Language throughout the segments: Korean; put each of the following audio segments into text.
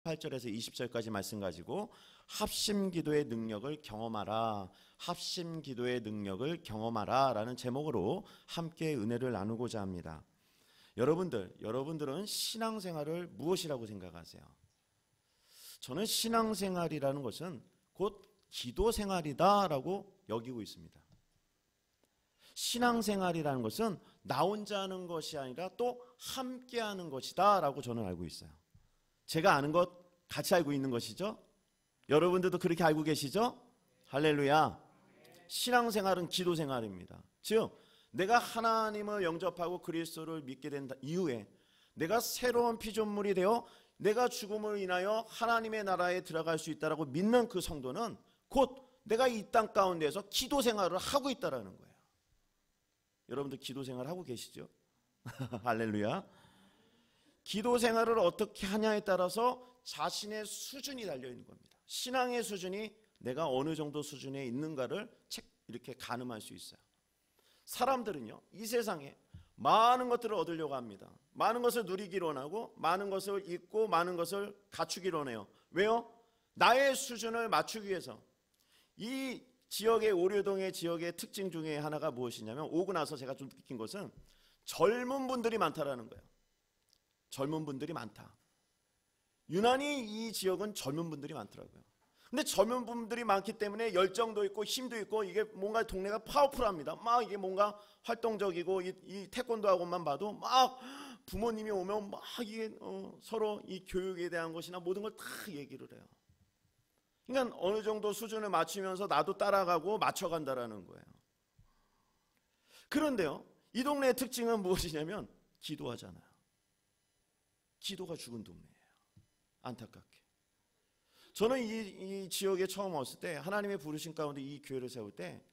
18절에서 20절까지 말씀 가지고 합심기도의 능력을 경험하라, 합심기도의 능력을 경험하라 라는 제목으로 함께 은혜를 나누고자 합니다. 여러분들은 신앙생활을 무엇이라고 생각하세요? 저는 신앙생활이라는 것은 곧 기도생활이다 라고 여기고 있습니다. 신앙생활이라는 것은 나 혼자 하는 것이 아니라 또 함께 하는 것이다 라고 저는 알고 있어요. 제가 아는 것 같이 알고 있는 것이죠. 여러분들도 그렇게 알고 계시죠? 할렐루야. 신앙생활은 기도생활입니다. 즉 내가 하나님을 영접하고 그리스도를 믿게 된 이후에 내가 새로운 피조물이 되어 내가 죽음을 인하여 하나님의 나라에 들어갈 수 있다라고 믿는 그 성도는 곧 내가 이 땅 가운데서 기도생활을 하고 있다라는 거예요. 여러분들 기도생활 하고 계시죠? 할렐루야. 기도생활을 어떻게 하냐에 따라서 자신의 수준이 달려있는 겁니다. 신앙의 수준이 내가 어느 정도 수준에 있는가를 이렇게 가늠할 수 있어요. 사람들은요, 이 세상에 많은 것들을 얻으려고 합니다. 많은 것을 누리기로 원하고 많은 것을 잊고 많은 것을 갖추기로 원해요. 왜요? 나의 수준을 맞추기 위해서. 이 지역의 오류동의 지역의 특징 중에 하나가 무엇이냐면, 오고 나서 제가 좀 느낀 것은 젊은 분들이 많다라는 거예요. 젊은 분들이 많다. 유난히 이 지역은 젊은 분들이 많더라고요. 근데 젊은 분들이 많기 때문에 열정도 있고 힘도 있고 이게 뭔가 동네가 파워풀합니다. 막 이게 뭔가 활동적이고 이 태권도 학원만 봐도 막 부모님이 오면 막 이게 서로 이 교육에 대한 것이나 모든 걸 다 얘기를 해요. 그러니까 어느 정도 수준을 맞추면서 나도 따라가고 맞춰간다라는 거예요. 그런데요, 이 동네의 특징은 무엇이냐면 기도하잖아요. 기도가 죽은 동네예요. 안타깝게. 저는 이 지역에 처음 왔을 때 하나님의 부르신 가운데 이 교회를 세울 때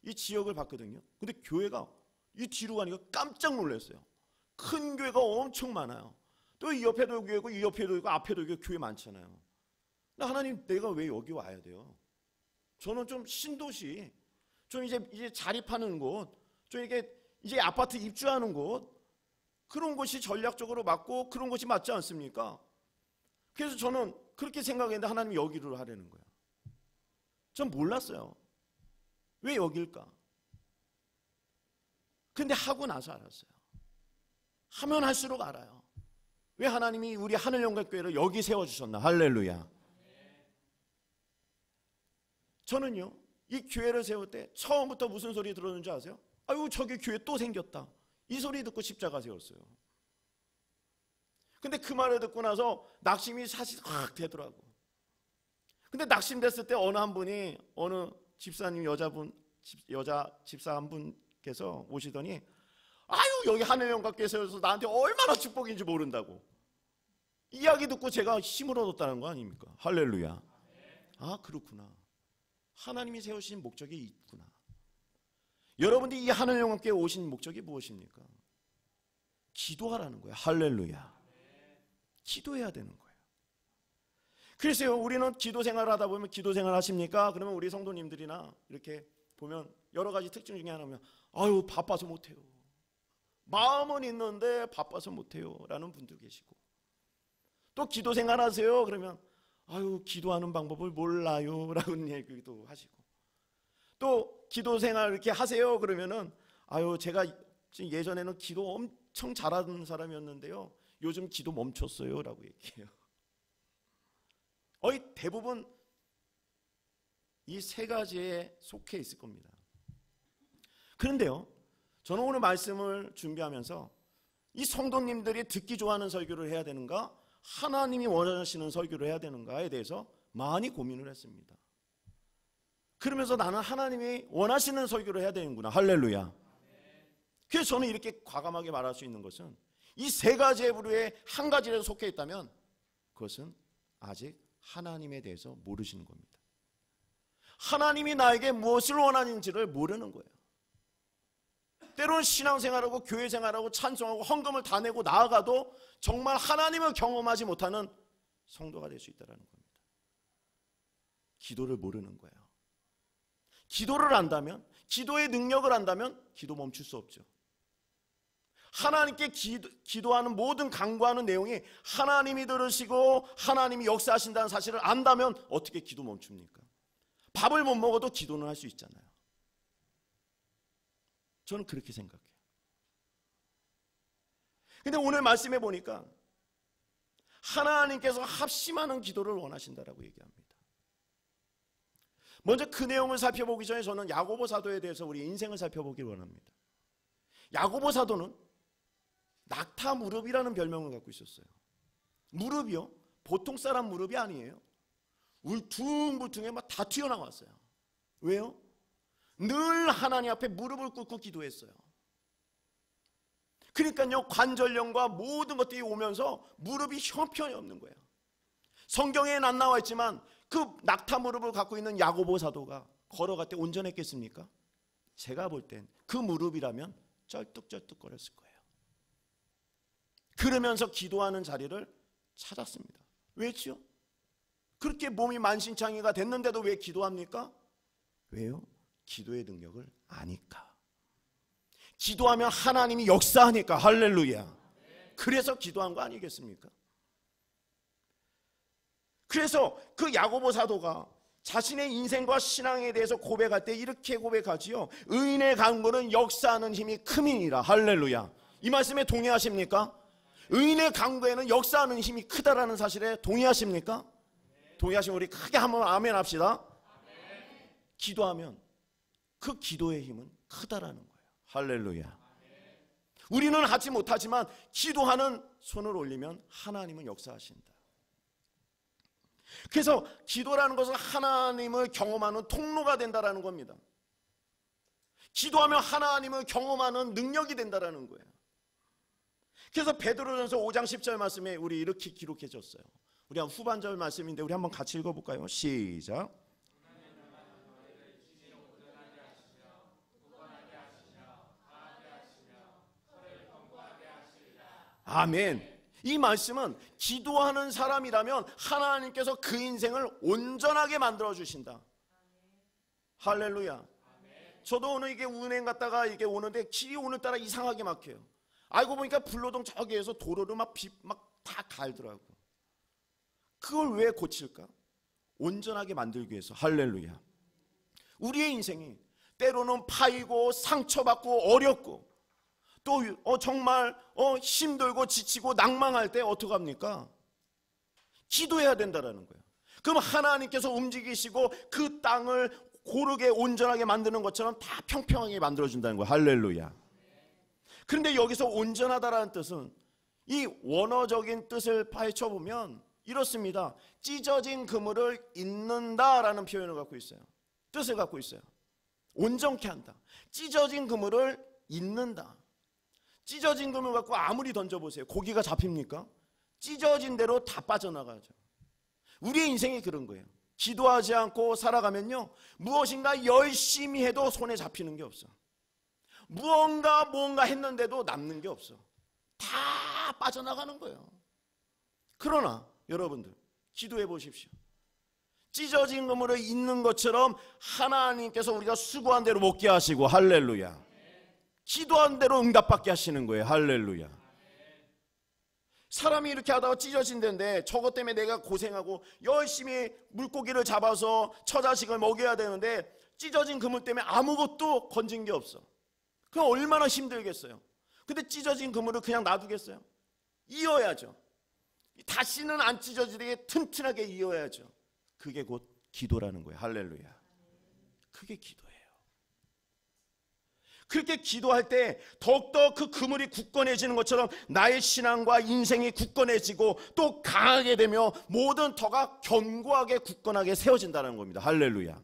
이 지역을 봤거든요. 근데 교회가 이 뒤로 가니까 깜짝 놀랐어요. 큰 교회가 엄청 많아요. 또 이 옆에도 교회고 이 옆에도 있고 앞에도 교회 많잖아요. 근데 하나님, 내가 왜 여기 와야 돼요? 저는 좀 신도시, 좀 이제 자립하는 곳, 좀 이제 아파트 입주하는 곳, 그런 곳이 전략적으로 맞고 그런 곳이 맞지 않습니까? 그래서 저는 그렇게 생각했는데 하나님이 여기로 하라는 거야. 전 몰랐어요. 왜 여길까? 근데 하고 나서 알았어요. 하면 할수록 알아요. 왜 하나님이 우리 하늘영광교회를 여기 세워주셨나. 할렐루야. 저는요, 이 교회를 세울 때 처음부터 무슨 소리 들었는지 아세요? 아유, 저기 교회 또 생겼다. 이 소리 듣고 십자가 세웠어요. 근데 그 말을 듣고 나서 낙심이 사실 확 되더라고. 근데 낙심됐을 때 어느 집사님 여자 집사 한 분께서 오시더니, 아유, 여기 하늘영광교회에서 나한테 얼마나 축복인지 모른다고. 이야기 듣고 제가 힘을 얻었다는 거 아닙니까? 할렐루야. 아, 그렇구나. 하나님이 세우신 목적이 있구나. 여러분들이 이 하늘영광교회에 오신 목적이 무엇입니까? 기도하라는 거예요. 할렐루야. 기도해야 되는 거예요. 그래서요, 우리는 기도 생활을 하다 보면, 기도 생활 하십니까? 그러면 우리 성도님들이나 이렇게 보면 여러 가지 특징 중에 하나면, 아유, 바빠서 못해요. 마음은 있는데 바빠서 못해요 라는 분도 계시고, 또 기도 생활 하세요? 그러면 아유, 기도하는 방법을 몰라요 라는 얘기도 하시고, 또 기도 생활 이렇게 하세요? 그러면은 아유, 제가 예전에는 기도 엄청 잘하는 사람이었는데요, 요즘 기도 멈췄어요 라고 얘기해요. 거의 대부분 이 세 가지에 속해 있을 겁니다. 그런데요, 저는 오늘 말씀을 준비하면서 이 성도님들이 듣기 좋아하는 설교를 해야 되는가, 하나님이 원하시는 설교를 해야 되는가에 대해서 많이 고민을 했습니다. 그러면서 나는 하나님이 원하시는 설교를 해야 되는구나. 할렐루야. 그래서 저는 이렇게 과감하게 말할 수 있는 것은, 이 세 가지의 부류에 한 가지라도 속해 있다면 그것은 아직 하나님에 대해서 모르시는 겁니다. 하나님이 나에게 무엇을 원하는지를 모르는 거예요. 때로는 신앙생활하고 교회생활하고 찬송하고 헌금을 다 내고 나아가도 정말 하나님을 경험하지 못하는 성도가 될 수 있다는 겁니다. 기도를 모르는 거예요. 기도를 안다면, 기도의 능력을 안다면 기도 멈출 수 없죠. 하나님께 기도하는 모든 간구하는 내용이 하나님이 들으시고 하나님이 역사하신다는 사실을 안다면 어떻게 기도 멈춥니까? 밥을 못 먹어도 기도는 할 수 있잖아요. 저는 그렇게 생각해요. 근데 오늘 말씀해 보니까 하나님께서 합심하는 기도를 원하신다라고 얘기합니다. 먼저 그 내용을 살펴보기 전에 저는 야고보 사도에 대해서 우리 인생을 살펴보길 원합니다. 야고보 사도는 낙타 무릎이라는 별명을 갖고 있었어요. 무릎이요? 보통 사람 무릎이 아니에요. 울퉁불퉁해 막 다 튀어나왔어요. 왜요? 늘 하나님 앞에 무릎을 꿇고 기도했어요. 그러니까요, 관절염과 모든 것들이 오면서 무릎이 형편이 없는 거예요. 성경에는 안 나와 있지만 그 낙타 무릎을 갖고 있는 야고보 사도가 걸어갈 때 온전했겠습니까? 제가 볼 땐 그 무릎이라면 쩔뚝쩔뚝 거렸을 거예요. 그러면서 기도하는 자리를 찾았습니다. 왜죠? 그렇게 몸이 만신창이가 됐는데도 왜 기도합니까? 왜요? 기도의 능력을 아니까. 기도하면 하나님이 역사하니까. 할렐루야. 그래서 기도한 거 아니겠습니까? 그래서 그 야고보 사도가 자신의 인생과 신앙에 대해서 고백할 때 이렇게 고백하지요. 의인의 강구는 역사하는 힘이 큼이니라. 할렐루야. 이 말씀에 동의하십니까? 의인의 강구에는 역사하는 힘이 크다라는 사실에 동의하십니까? 동의하시면 우리 크게 한번 아멘 합시다. 기도하면 그 기도의 힘은 크다라는 거예요. 할렐루야. 우리는 하지 못하지만 기도하는 손을 올리면 하나님은 역사하신다. 그래서 기도라는 것은 하나님을 경험하는 통로가 된다라는 겁니다. 기도하면 하나님을 경험하는 능력이 된다라는 거예요. 그래서 베드로전서 5장 10절 말씀에 우리 이렇게 기록해 줬어요. 우리 한 후반절 말씀인데 우리 한번 같이 읽어볼까요? 시작. 아멘. 이 말씀은 기도하는 사람이라면 하나님께서 그 인생을 온전하게 만들어 주신다. 할렐루야. 저도 오늘 이게 운행 갔다가 이게 오는데 길이 오늘따라 이상하게 막혀요. 알고 보니까 불로동 저기에서 도로를 막 다 갈더라고. 그걸 왜 고칠까? 온전하게 만들기 위해서. 할렐루야. 우리의 인생이 때로는 파이고 상처받고 어렵고 또 정말 힘들고 지치고 낭망할 때 어떻게 합니까? 기도해야 된다라는 거예요. 그럼 하나님께서 움직이시고 그 땅을 고르게 온전하게 만드는 것처럼 다 평평하게 만들어준다는 거예요. 할렐루야. 그런데 여기서 온전하다라는 뜻은 이 원어적인 뜻을 파헤쳐보면 이렇습니다. 찢어진 그물을 잇는다라는 표현을 갖고 있어요. 뜻을 갖고 있어요. 온전케 한다. 찢어진 그물을 잇는다. 찢어진 그물 갖고 아무리 던져보세요. 고기가 잡힙니까? 찢어진 대로 다 빠져나가죠. 우리의 인생이 그런 거예요. 기도하지 않고 살아가면요, 무엇인가 열심히 해도 손에 잡히는 게 없어. 무언가 했는데도 남는 게 없어. 다 빠져나가는 거예요. 그러나 여러분들 기도해 보십시오. 찢어진 그물을 잇는 것처럼 하나님께서 우리가 수고한 대로 먹게 하시고, 할렐루야, 기도한 대로 응답받게 하시는 거예요. 할렐루야. 사람이 이렇게 하다가 찢어진다는데 저것 때문에 내가 고생하고 열심히 물고기를 잡아서 처자식을 먹여야 되는데 찢어진 그물 때문에 아무것도 건진 게 없어. 그럼 얼마나 힘들겠어요. 근데 찢어진 그물을 그냥 놔두겠어요? 이어야죠. 다시는 안 찢어지게 튼튼하게 이어야죠. 그게 곧 기도라는 거예요. 할렐루야. 그게 기도예요. 그렇게 기도할 때 더욱더 그 그물이 굳건해지는 것처럼 나의 신앙과 인생이 굳건해지고 또 강하게 되며 모든 터가 견고하게 굳건하게 세워진다는 겁니다. 할렐루야.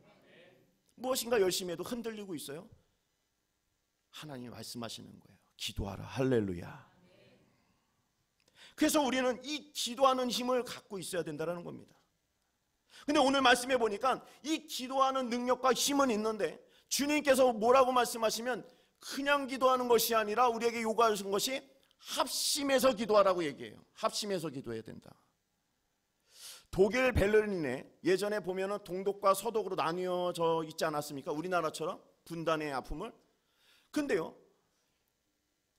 무엇인가 열심히 해도 흔들리고 있어요? 하나님이 말씀하시는 거예요. 기도하라. 할렐루야. 그래서 우리는 이 기도하는 힘을 갖고 있어야 된다는 겁니다. 근데 오늘 말씀해 보니까 이 기도하는 능력과 힘은 있는데 주님께서 뭐라고 말씀하시면 그냥 기도하는 것이 아니라 우리에게 요구하신 것이 합심해서 기도하라고 얘기해요. 합심해서 기도해야 된다. 독일 베를린에 예전에 보면은 동독과 서독으로 나뉘어져 있지 않았습니까? 우리나라처럼 분단의 아픔을. 근데요,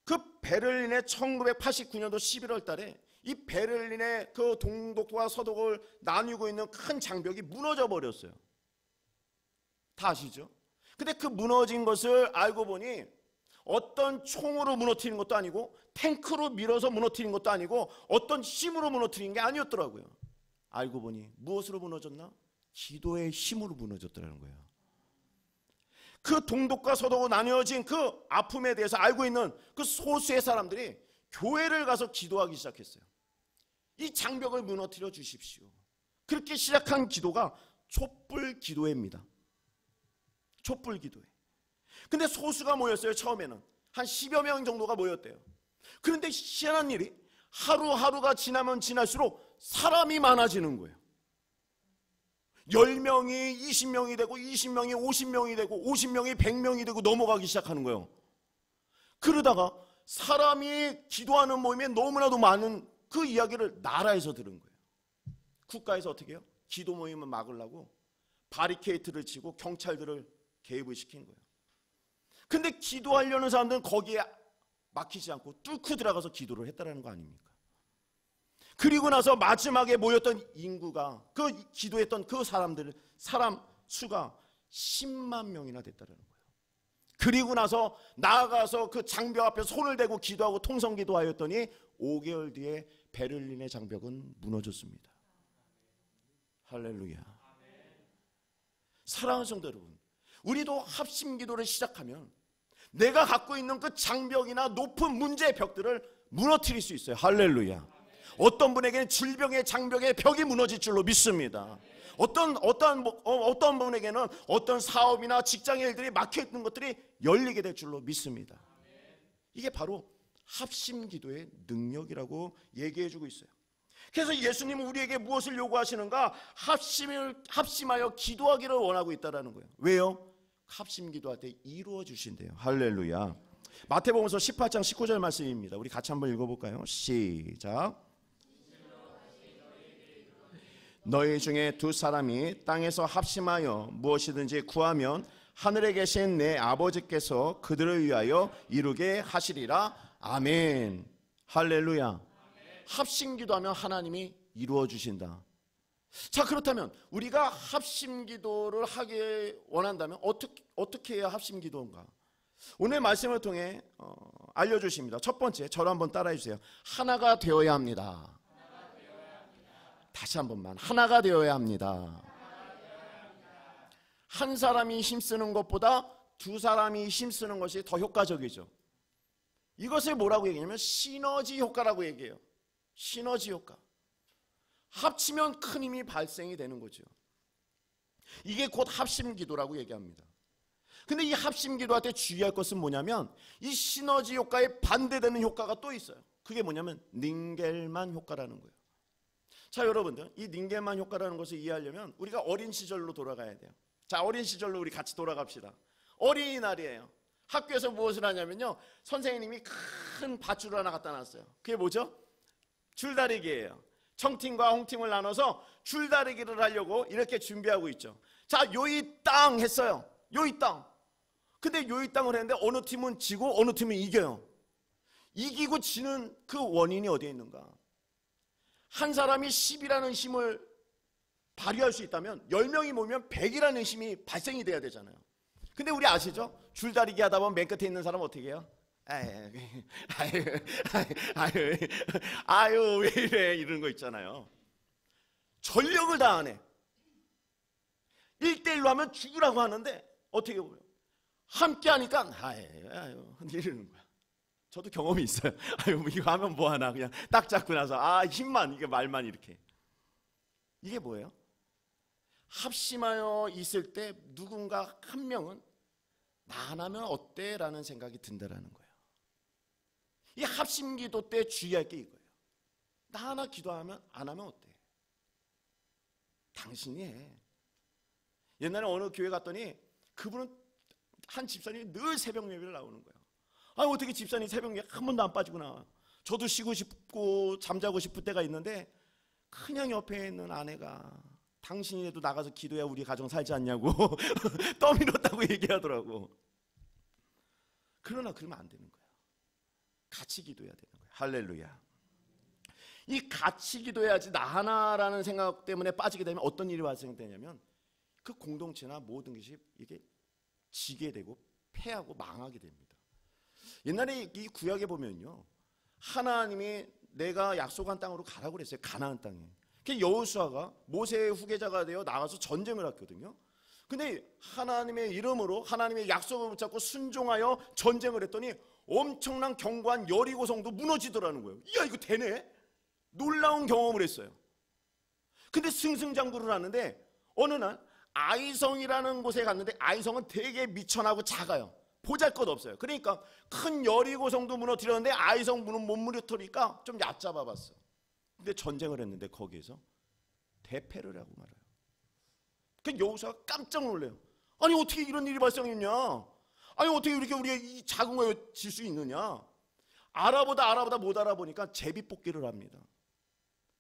그 베를린의 1989년도 11월 달에 이 베를린의 그 동독과 서독을 나누고 있는 큰 장벽이 무너져 버렸어요. 다 아시죠? 근데 그 무너진 것을 알고 보니 어떤 총으로 무너뜨리는 것도 아니고 탱크로 밀어서 무너뜨리는 것도 아니고 어떤 힘으로 무너뜨리는 게 아니었더라고요. 알고 보니 무엇으로 무너졌나? 기도의 힘으로 무너졌더라는 거예요. 그 동독과 서독으로 나뉘어진 그 아픔에 대해서 알고 있는 그 소수의 사람들이 교회를 가서 기도하기 시작했어요. 이 장벽을 무너뜨려 주십시오. 그렇게 시작한 기도가 촛불 기도회입니다. 촛불 기도회. 근데 소수가 모였어요. 처음에는 한 10여 명 정도가 모였대요. 그런데 희한한 일이 하루하루가 지나면 지날수록 사람이 많아지는 거예요. 10명이 20명이 되고 20명이 50명이 되고 50명이 100명이 되고 넘어가기 시작하는 거예요. 그러다가 사람이 기도하는 모임에 너무나도 많은 그 이야기를 나라에서 들은 거예요. 국가에서 어떻게 해요? 기도 모임을 막으려고 바리케이트를 치고 경찰들을 개입을 시킨 거예요. 근데 기도하려는 사람들은 거기에 막히지 않고 뚫고 들어가서 기도를 했다는 거 아닙니까? 그리고 나서 마지막에 모였던 인구가 그 기도했던 그 사람 수가 10만 명이나 됐다는 거예요. 그리고 나서 나아가서 그 장벽 앞에 손을 대고 기도하고 통성기도하였더니 5개월 뒤에 베를린의 장벽은 무너졌습니다. 할렐루야. 사랑하는 성도 여러분, 우리도 합심기도를 시작하면 내가 갖고 있는 그 장벽이나 높은 문제의 벽들을 무너뜨릴 수 있어요. 할렐루야. 어떤 분에게는 질병의 장벽의 벽이 무너질 줄로 믿습니다. 어떤 분에게는 어떤 사업이나 직장의 일들이 막혀있는 것들이 열리게 될 줄로 믿습니다. 이게 바로 합심기도의 능력이라고 얘기해주고 있어요. 그래서 예수님은 우리에게 무엇을 요구하시는가? 합심하여 기도하기를 원하고 있다는 거예요. 왜요? 합심기도할 때 이루어 주신대요. 할렐루야. 마태복음서 18장 19절 말씀입니다. 우리 같이 한번 읽어볼까요? 시작. 너희 중에 두 사람이 땅에서 합심하여 무엇이든지 구하면 하늘에 계신 내 아버지께서 그들을 위하여 이루게 하시리라. 아멘. 할렐루야. 합심기도하면 하나님이 이루어 주신다. 자, 그렇다면 우리가 합심기도를 하기 원한다면 어떻게 해야 합심기도인가? 오늘 말씀을 통해 알려주십니다. 첫 번째, 저를 한번 따라해 주세요. 하나가 되어야 합니다. 다시 한 번만, 하나가 되어야 합니다. 한 사람이 힘쓰는 것보다 두 사람이 힘쓰는 것이 더 효과적이죠. 이것을 뭐라고 얘기하냐면 시너지 효과라고 얘기해요. 시너지 효과. 합치면 큰 힘이 발생이 되는 거죠. 이게 곧 합심기도라고 얘기합니다. 근데 이 합심기도할 때 주의할 것은 뭐냐면 이 시너지 효과에 반대되는 효과가 또 있어요. 그게 뭐냐면 닌겔만 효과라는 거예요. 자, 여러분들, 이 닌겔만 효과라는 것을 이해하려면 우리가 어린 시절로 돌아가야 돼요. 자, 어린 시절로 우리 같이 돌아갑시다. 어린이날이에요. 학교에서 무엇을 하냐면요, 선생님이 큰 밧줄을 하나 갖다 놨어요. 그게 뭐죠? 줄다리기예요. 청팀과 홍팀을 나눠서 줄다리기를 하려고 이렇게 준비하고 있죠. 자, 요이 땅 했어요. 요이 땅. 근데 요이 땅을 했는데 어느 팀은 지고 어느 팀은 이겨요. 이기고 지는 그 원인이 어디에 있는가? 한 사람이 10이라는 힘을 발휘할 수 있다면 10명이 모이면 100이라는 힘이 발생이 돼야 되잖아요. 근데 우리 아시죠? 줄다리기 하다 보면 맨 끝에 있는 사람 어떻게 해요? 아유 왜 이래, 이런 거 있잖아요. 전력을 다하네. 1대1로 하면 죽으라고 하는데 어떻게 보면 함께 하니까 아유 이러는 거야. 저도 경험이 있어요. 아유 이거 하면 뭐하나, 그냥 딱 잡고 나서 힘만, 이게 말만 이렇게. 이게 뭐예요? 합심하여 있을 때 누군가 한 명은 나 안 하면 어때? 라는 생각이 든다라는 거예요. 이 합심기도 때 주의할 게 이거예요. 나 하나 기도하면 안 하면 어때? 당신이 해. 옛날에 어느 교회 갔더니 그분은 한 집사님이 늘 새벽 예배를 나오는 거예요. 어떻게 집사님이 새벽 예배 한 번도 안 빠지고 나와? 저도 쉬고 싶고 잠자고 싶을 때가 있는데 그냥 옆에 있는 아내가 당신이라도 나가서 기도해야 우리 가정 살지 않냐고 떠밀었다고 얘기하더라고. 그러나 그러면 안 되는 거야. 같이 기도해야 되는 거예요. 할렐루야. 이 같이 기도해야지 나 하나라는 생각 때문에 빠지게 되면 어떤 일이 발생되냐면 그 공동체나 모든 것이 이게 지게 되고 패하고 망하게 됩니다. 옛날에 이 구약에 보면요, 하나님이 내가 약속한 땅으로 가라고 그랬어요. 가나안 땅에. 여호수아가 모세의 후계자가 되어 나가서 전쟁을 했거든요. 근데 하나님의 이름으로 하나님의 약속을 붙잡고 순종하여 전쟁을 했더니 엄청난 견고한 여리고 성도 무너지더라는 거예요. 이야, 이거 되네? 놀라운 경험을 했어요. 근데 승승장구를 하는데 어느 날 아이성이라는 곳에 갔는데 아이성은 되게 미천하고 작아요. 보잘것없어요. 그러니까 큰 여리고 성도 무너뜨렸는데 아이성 문은 못 무너뜨리니까 좀 얕잡아 봤어. 근데 전쟁을 했는데 거기에서 대패를 하고 말아요. 그 여호수아가 깜짝 놀래요. 아니 어떻게 이런 일이 발생했냐? 아니 어떻게 이렇게 우리가 이 작은 거에 질 수 있느냐? 알아보다 못 알아보니까 제비뽑기를 합니다.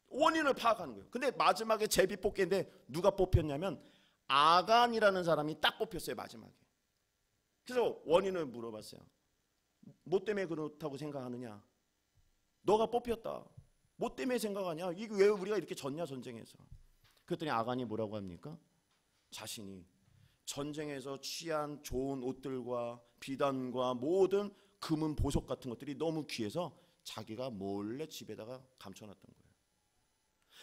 원인을 파악하는 거예요. 근데 마지막에 제비뽑기인데 누가 뽑혔냐면 아간이라는 사람이 딱 뽑혔어요. 마지막에. 그래서 원인을 물어봤어요. 뭐 때문에 그렇다고 생각하느냐? 너가 뽑혔다. 뭐 때문에 생각하냐? 이게 왜 우리가 이렇게 졌냐 전쟁에서? 그랬더니 아간이 뭐라고 합니까? 자신이 전쟁에서 취한 좋은 옷들과 비단과 모든 금은 보석 같은 것들이 너무 귀해서 자기가 몰래 집에다가 감춰놨던 거예요.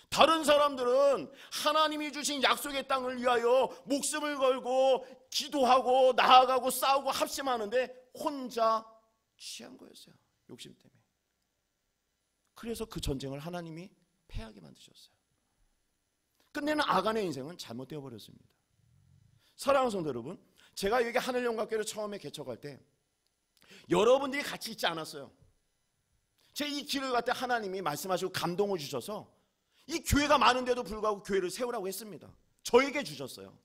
다른 사람들은 하나님이 주신 약속의 땅을 위하여 목숨을 걸고 기도하고 나아가고 싸우고 합심하는데 혼자 취한 거였어요. 욕심 때문에. 그래서 그 전쟁을 하나님이 패하게 만드셨어요. 끝내는 아간의 인생은 잘못되어 버렸습니다. 사랑하는 성도 여러분, 제가 여기 하늘영광교회를 처음에 개척할 때 여러분들이 같이 있지 않았어요. 제 이 길을 갈 때 하나님이 말씀하시고 감동을 주셔서 이 교회가 많은데도 불구하고 교회를 세우라고 했습니다. 저에게 주셨어요.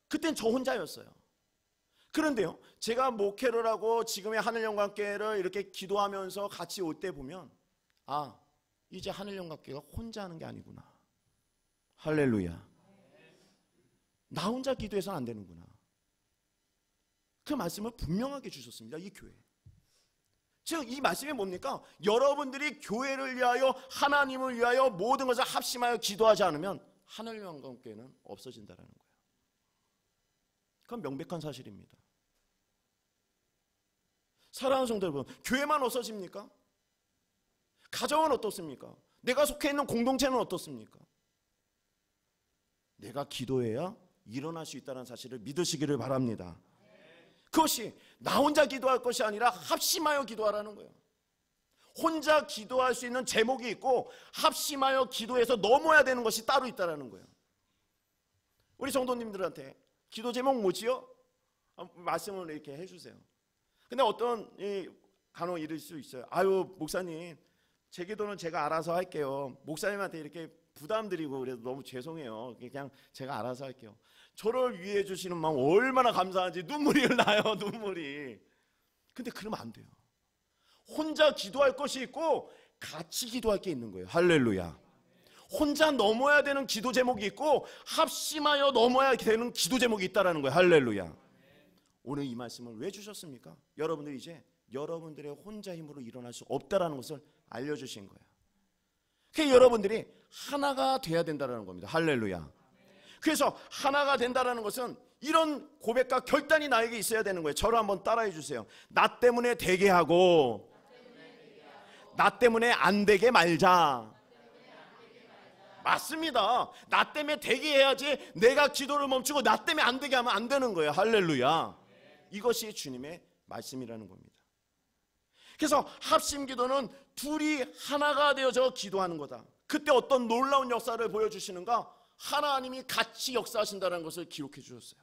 그땐 저 혼자였어요. 그런데요, 제가 목회를 하고 지금의 하늘영광교회를 이렇게 기도하면서 같이 올 때 보면 아, 이제 하늘영광교회가 혼자 하는 게 아니구나. 할렐루야. 나 혼자 기도해서는 안 되는구나. 그 말씀을 분명하게 주셨습니다. 이 교회. 즉 이 말씀이 뭡니까? 여러분들이 교회를 위하여 하나님을 위하여 모든 것을 합심하여 기도하지 않으면 하늘영광교회는 없어진다는 거예요. 그건 명백한 사실입니다. 사랑하는 성도 여러분, 교회만 없어집니까? 가정은 어떻습니까? 내가 속해 있는 공동체는 어떻습니까? 내가 기도해야 일어날 수 있다는 사실을 믿으시기를 바랍니다. 그것이 나 혼자 기도할 것이 아니라 합심하여 기도하라는 거예요. 혼자 기도할 수 있는 제목이 있고 합심하여 기도해서 넘어야 되는 것이 따로 있다는 거예요. 우리 성도님들한테 기도 제목 뭐지요? 말씀을 이렇게 해주세요. 근데 어떤 간혹 이럴 수 있어요. 아유 목사님, 제 기도는 제가 알아서 할게요. 목사님한테 이렇게 부담드리고 그래서 너무 죄송해요. 그냥 제가 알아서 할게요. 저를 위해 주시는 마음 얼마나 감사한지 눈물이 나요. 눈물이. 근데 그러면 안 돼요. 혼자 기도할 것이 있고 같이 기도할 게 있는 거예요. 할렐루야. 혼자 넘어야 되는 기도 제목이 있고 합심하여 넘어야 되는 기도 제목이 있다는 거예요. 할렐루야. 오늘 이 말씀을 왜 주셨습니까? 여러분들이 이제 여러분들의 혼자 힘으로 일어날 수 없다는 것을 알려주신 거예요. 그래서 여러분들이 하나가 돼야 된다는 겁니다. 할렐루야. 그래서 하나가 된다는 것은 이런 고백과 결단이 나에게 있어야 되는 거예요. 저를 한번 따라해 주세요. 나 때문에 되게 하고 나 때문에 안 되게 말자. 맞습니다. 나 때문에 되게 해야지 내가 기도를 멈추고 나 때문에 안 되게 하면 안 되는 거예요. 할렐루야. 이것이 주님의 말씀이라는 겁니다. 그래서 합심 기도는 둘이 하나가 되어서 기도하는 거다. 그때 어떤 놀라운 역사를 보여주시는가? 하나님이 같이 역사하신다는 것을 기록해 주셨어요.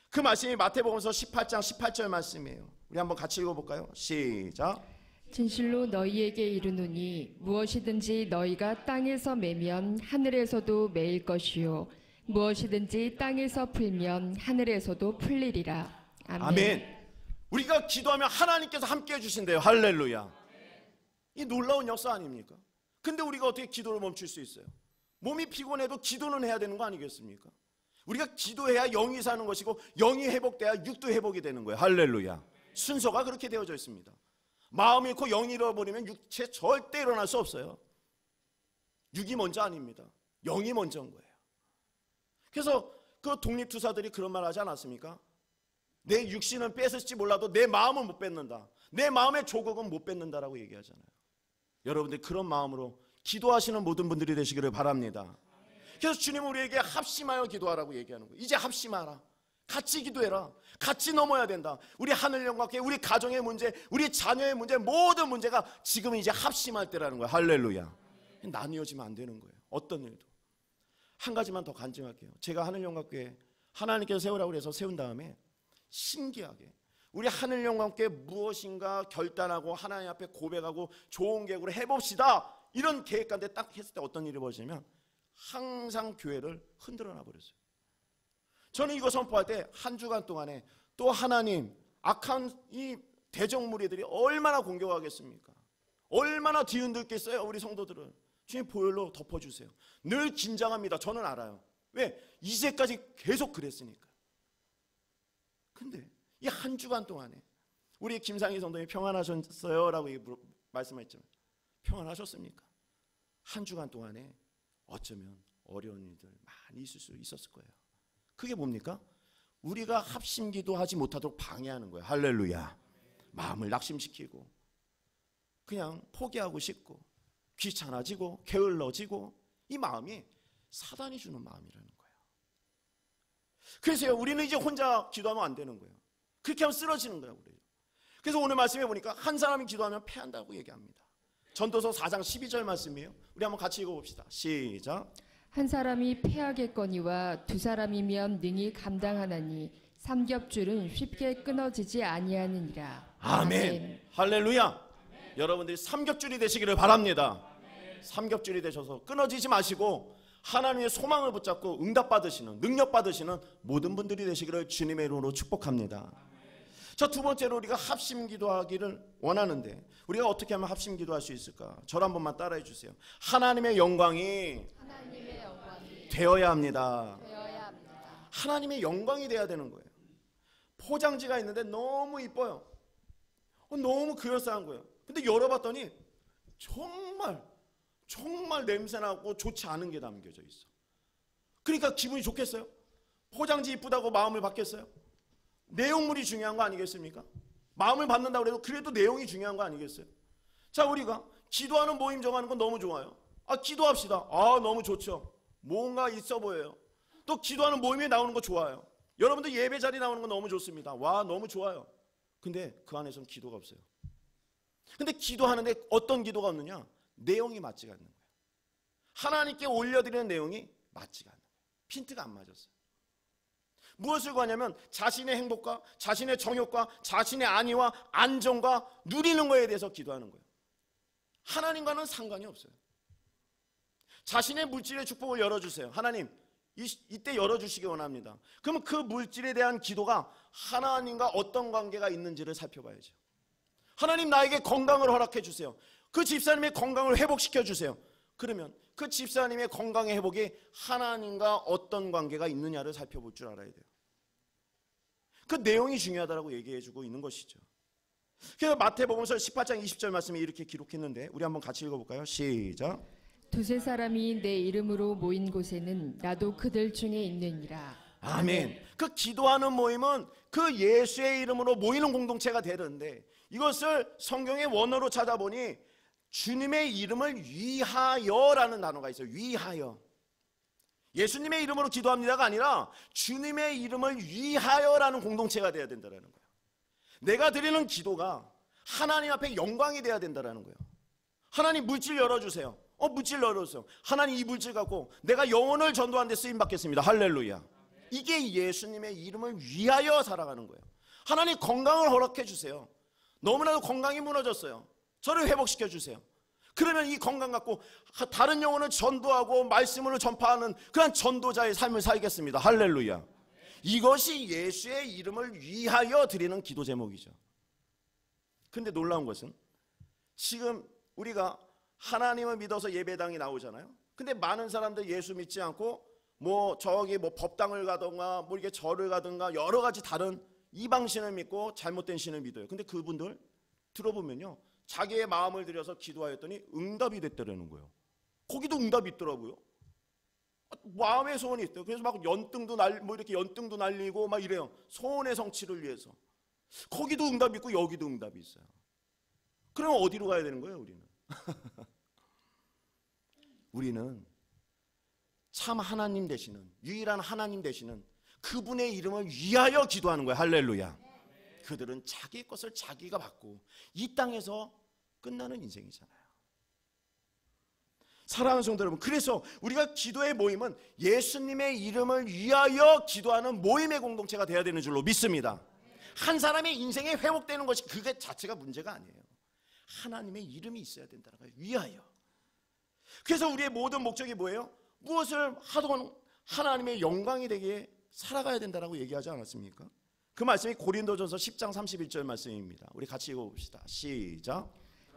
그 말씀이 마태복음서 18장 18절 말씀이에요. 우리 한번 같이 읽어볼까요? 시작. 진실로 너희에게 이르노니 무엇이든지 너희가 땅에서 매면 하늘에서도 매일 것이요 무엇이든지 땅에서 풀면 하늘에서도 풀리리라. 아멘. 아멘. 우리가 기도하면 하나님께서 함께 해주신대요. 할렐루야. 이 놀라운 역사 아닙니까? 근데 우리가 어떻게 기도를 멈출 수 있어요? 몸이 피곤해도 기도는 해야 되는 거 아니겠습니까? 우리가 기도해야 영이 사는 것이고 영이 회복돼야 육도 회복이 되는 거예요. 할렐루야. 순서가 그렇게 되어져 있습니다. 마음을 잃고 영이 잃어버리면 육체 절대 일어날 수 없어요. 육이 먼저 아닙니다. 영이 먼저인 거예요. 그래서 그 독립투사들이 그런 말 하지 않았습니까? 내 육신은 뺏을지 몰라도 내 마음은 못 뺏는다. 내 마음의 조국은 못 뺏는다라고 얘기하잖아요. 여러분들 그런 마음으로 기도하시는 모든 분들이 되시기를 바랍니다. 그래서 주님은 우리에게 합심하여 기도하라고 얘기하는 거예요. 이제 합심하라. 같이 기도해라. 같이 넘어야 된다. 우리 하늘 영광께 우리 가정의 문제, 우리 자녀의 문제, 모든 문제가 지금 이제 합심할 때라는 거예요. 할렐루야. 나뉘어지면 안 되는 거예요. 어떤 일도. 한 가지만 더 간증할게요. 제가 하늘 영광교회 하나님께서 세우라고 해서 세운 다음에 신기하게 우리 하늘 영광교회 무엇인가 결단하고 하나님 앞에 고백하고 좋은 계획으로 해봅시다. 이런 계획 가운데 딱 했을 때 어떤 일이 벌어지냐면 항상 교회를 흔들어 놔버렸어요. 저는 이거 선포할 때 한 주간 동안에 또 하나님 악한 이 대적무리들이 얼마나 공격하겠습니까? 얼마나 뒤흔들겠어요 우리 성도들은. 주님 보혈로 덮어주세요. 늘 긴장합니다. 저는 알아요. 왜? 이제까지 계속 그랬으니까. 근데 이 한 주간 동안에 우리 김상희 성도님이 평안하셨어요? 라고 말씀하셨죠. 평안하셨습니까? 한 주간 동안에 어쩌면 어려운 일들 많이 있을 수 있었을 거예요. 그게 뭡니까? 우리가 합심기도 하지 못하도록 방해하는 거예요. 할렐루야. 마음을 낙심시키고 그냥 포기하고 싶고 귀찮아지고 게을러지고 이 마음이 사단이 주는 마음이라는 거예요. 그래서 우리는 이제 혼자 기도하면 안 되는 거예요. 그렇게 하면 쓰러지는 거예요. 그래서 오늘 말씀해 보니까 한 사람이 기도하면 패한다고 얘기합니다. 전도서 4장 12절 말씀이에요. 우리 한번 같이 읽어봅시다. 시작. 한 사람이 패하겠거니와 두 사람이면 능히 감당하나니 삼겹줄은 쉽게 끊어지지 아니하느니라. 아멘. 할렐루야. 여러분들이 삼겹줄이 되시기를 바랍니다. 삼겹줄이 되셔서 끊어지지 마시고 하나님의 소망을 붙잡고 응답받으시는 능력받으시는 모든 분들이 되시기를 주님의 이름으로 축복합니다. 자, 두 번째로 우리가 합심 기도하기를 원하는데 우리가 어떻게 하면 합심 기도할 수 있을까? 저를 한 번만 따라해 주세요. 하나님의 영광이 되어야 합니다. 하나님의 영광이 되어야 되는 거예요. 포장지가 있는데 너무 이뻐요. 너무 그럴싸한 거예요. 근데 열어봤더니 정말 냄새나고 좋지 않은 게 담겨져 있어. 그러니까 기분이 좋겠어요? 포장지 이쁘다고 마음을 받겠어요? 내용물이 중요한 거 아니겠습니까? 마음을 받는다고 해도 그래도 내용이 중요한 거 아니겠어요? 자, 우리가 기도하는 모임 정하는 건 너무 좋아요. 기도합시다. 너무 좋죠. 뭔가 있어 보여요. 또 기도하는 모임에 나오는 거 좋아요. 여러분들 예배 자리 나오는 거 너무 좋습니다. 와, 너무 좋아요. 근데 그 안에서는 기도가 없어요. 근데 기도하는데 어떤 기도가 없느냐? 내용이 맞지가 않는 거예요. 하나님께 올려드리는 내용이 맞지가 않는 거예요. 핀트가 안 맞았어요. 무엇을 구하냐면 자신의 행복과 자신의 정욕과 자신의 안위와 안정과 누리는 거에 대해서 기도하는 거예요. 하나님과는 상관이 없어요. 자신의 물질의 축복을 열어주세요. 하나님 이때 열어주시기 원합니다. 그러면 그 물질에 대한 기도가 하나님과 어떤 관계가 있는지를 살펴봐야죠. 하나님 나에게 건강을 허락해 주세요. 그 집사님의 건강을 회복시켜 주세요. 그러면 그 집사님의 건강의 회복이 하나님과 어떤 관계가 있느냐를 살펴볼 줄 알아야 돼요. 그 내용이 중요하다고 얘기해주고 있는 것이죠. 그래서 마태복음서 18장 20절 말씀에 이렇게 기록했는데 우리 한번 같이 읽어볼까요? 시작. 두세 사람이 내 이름으로 모인 곳에는 나도 그들 중에 있느니라. 아멘. 그 기도하는 모임은 그 예수의 이름으로 모이는 공동체가 되는데 이것을 성경의 원어로 찾아보니 주님의 이름을 위하여라는 단어가 있어요. 위하여. 예수님의 이름으로 기도합니다가 아니라 주님의 이름을 위하여라는 공동체가 되어야 된다는 거예요. 내가 드리는 기도가 하나님 앞에 영광이 되어야 된다는 거예요. 하나님 물질 열어주세요. 물질 열어주세요. 하나님 이 물질 갖고 내가 영혼을 전도하는 데 쓰임받겠습니다. 할렐루야. 이게 예수님의 이름을 위하여 살아가는 거예요. 하나님 건강을 허락해 주세요. 너무나도 건강이 무너졌어요. 저를 회복시켜 주세요. 그러면 이 건강 갖고 다른 영혼을 전도하고 말씀으로 전파하는 그런 전도자의 삶을 살겠습니다. 할렐루야. 이것이 예수의 이름을 위하여 드리는 기도 제목이죠. 근데 놀라운 것은 지금 우리가 하나님을 믿어서 예배당이 나오잖아요. 근데 많은 사람들 예수 믿지 않고 저기 법당을 가든가 이렇게 절을 가든가 여러 가지 다른 이방신을 믿고 잘못된 신을 믿어요. 근데 그분들 들어보면요, 자기의 마음을 들여서 기도하였더니 응답이 됐다라는 거예요. 거기도 응답이 있더라고요. 마음의 소원이 있대요. 그래서 막 이렇게 연등도 날리고 막 이래요. 소원의 성취를 위해서. 거기도 응답이 있고 여기도 응답이 있어요. 그러면 어디로 가야 되는 거예요, 우리는? 우리는 참 하나님 되시는, 유일한 하나님 되시는 그분의 이름을 위하여 기도하는 거예요. 할렐루야. 그들은 자기 것을 자기가 받고 이 땅에서 끝나는 인생이잖아요. 사랑하는 성도 여러분, 그래서 우리가 기도의 모임은 예수님의 이름을 위하여 기도하는 모임의 공동체가 되어야 되는 줄로 믿습니다. 한 사람의 인생이 회복되는 것이 그게 자체가 문제가 아니에요. 하나님의 이름이 있어야 된다는 거예요. 위하여. 그래서 우리의 모든 목적이 뭐예요? 무엇을 하든 하나님의 영광이 되게 살아가야 된다고 얘기하지 않았습니까? 그 말씀이 고린도전서 10장 31절 말씀입니다. 우리 같이 읽어봅시다. 시작.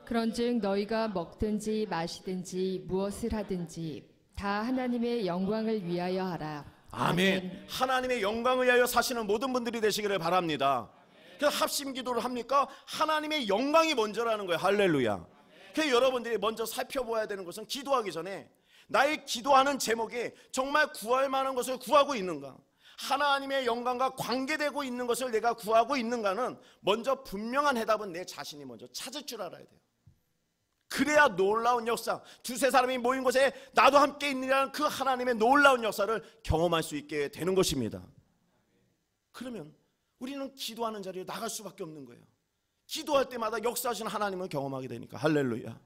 그런즉 너희가 먹든지 마시든지 무엇을 하든지 다 하나님의 영광을 위하여 하라. 아멘. 하나님의 영광을 위하여 사시는 모든 분들이 되시기를 바랍니다. 그래서 합심 기도를 합니까? 하나님의 영광이 먼저라는 거예요. 할렐루야. 그래서 여러분들이 먼저 살펴봐야 되는 것은 기도하기 전에 나의 기도하는 제목이 정말 구할 만한 것을 구하고 있는가, 하나님의 영광과 관계되고 있는 것을 내가 구하고 있는가는 먼저 분명한 해답은 내 자신이 먼저 찾을 줄 알아야 돼요. 그래야 놀라운 역사, 두세 사람이 모인 곳에 나도 함께 있느라는 그 하나님의 놀라운 역사를 경험할 수 있게 되는 것입니다. 그러면 우리는 기도하는 자리에 나갈 수밖에 없는 거예요. 기도할 때마다 역사하시는 하나님을 경험하게 되니까. 할렐루야.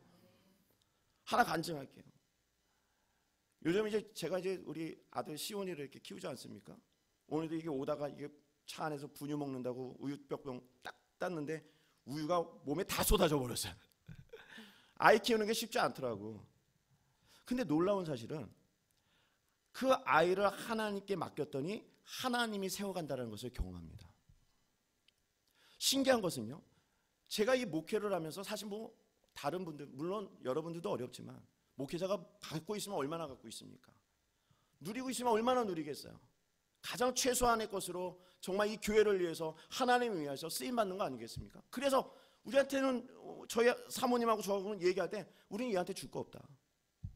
하나 간증할게요. 요즘 제가 우리 아들 시온이를 이렇게 키우지 않습니까? 오늘도 이게 오다가 이게 차 안에서 분유 먹는다고 우유병 딱 땄는데 우유가 몸에 다 쏟아져 버렸어요. 아이 키우는 게 쉽지 않더라고. 근데 놀라운 사실은 그 아이를 하나님께 맡겼더니 하나님이 세워간다는 것을 경험합니다. 신기한 것은요, 제가 이 목회를 하면서 사실 다른 분들, 물론 여러분들도 어렵지만 목회자가 갖고 있으면 얼마나 갖고 있습니까? 누리고 있으면 얼마나 누리겠어요? 가장 최소한의 것으로 정말 이 교회를 위해서, 하나님을 위해서 쓰임받는 거 아니겠습니까? 그래서 우리한테는, 저희 사모님하고 저하고는 얘기할 때 우리는 얘한테 줄 거 없다.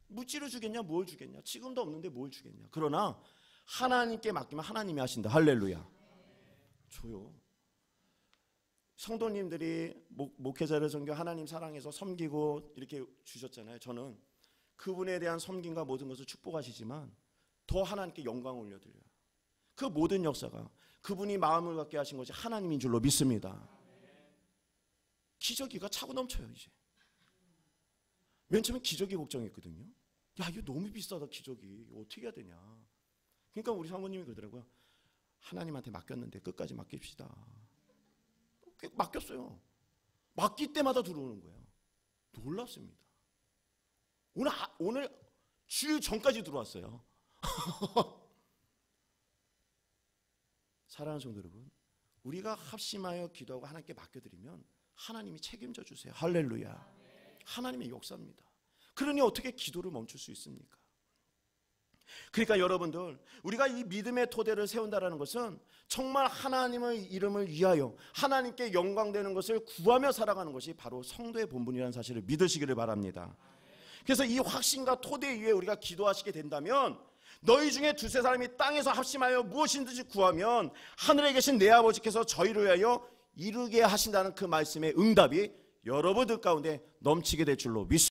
무찌를 주겠냐, 뭘 주겠냐, 지금도 없는데 뭘 주겠냐. 그러나 하나님께 맡기면 하나님이 하신다. 할렐루야. 줘요. 성도님들이 목회자를 섬겨 하나님 사랑해서 섬기고 이렇게 주셨잖아요. 저는 그분에 대한 섬김과 모든 것을 축복하시지만 더 하나님께 영광을 올려드려요. 그 모든 역사가 그분이 마음을 갖게 하신 것이 하나님인 줄로 믿습니다. 기저귀가 차고 넘쳐요. 이제 맨 처음에 기저귀 걱정했거든요. 야, 이거 너무 비싸다, 기저귀. 이거 어떻게 해야 되냐. 그러니까 우리 사모님이 그러더라고요. 하나님한테 맡겼는데 끝까지 맡깁시다. 맡겼어요. 맡길 때마다 들어오는 거예요. 놀랍습니다. 오늘 주일 전까지 들어왔어요. 사랑하는 성도 여러분, 우리가 합심하여 기도하고 하나님께 맡겨드리면 하나님이 책임져 주세요. 할렐루야. 하나님의 역사입니다. 그러니 어떻게 기도를 멈출 수 있습니까? 그러니까 여러분들, 우리가 이 믿음의 토대를 세운다는 것은 정말 하나님의 이름을 위하여 하나님께 영광되는 것을 구하며 살아가는 것이 바로 성도의 본분이라는 사실을 믿으시기를 바랍니다. 그래서 이 확신과 토대 위에 우리가 기도하시게 된다면, 너희 중에 두세 사람이 땅에서 합심하여 무엇이든지 구하면 하늘에 계신 내 아버지께서 저희를 위하여 이루게 하신다는 그 말씀의 응답이 여러분들 가운데 넘치게 될 줄로 믿습니다.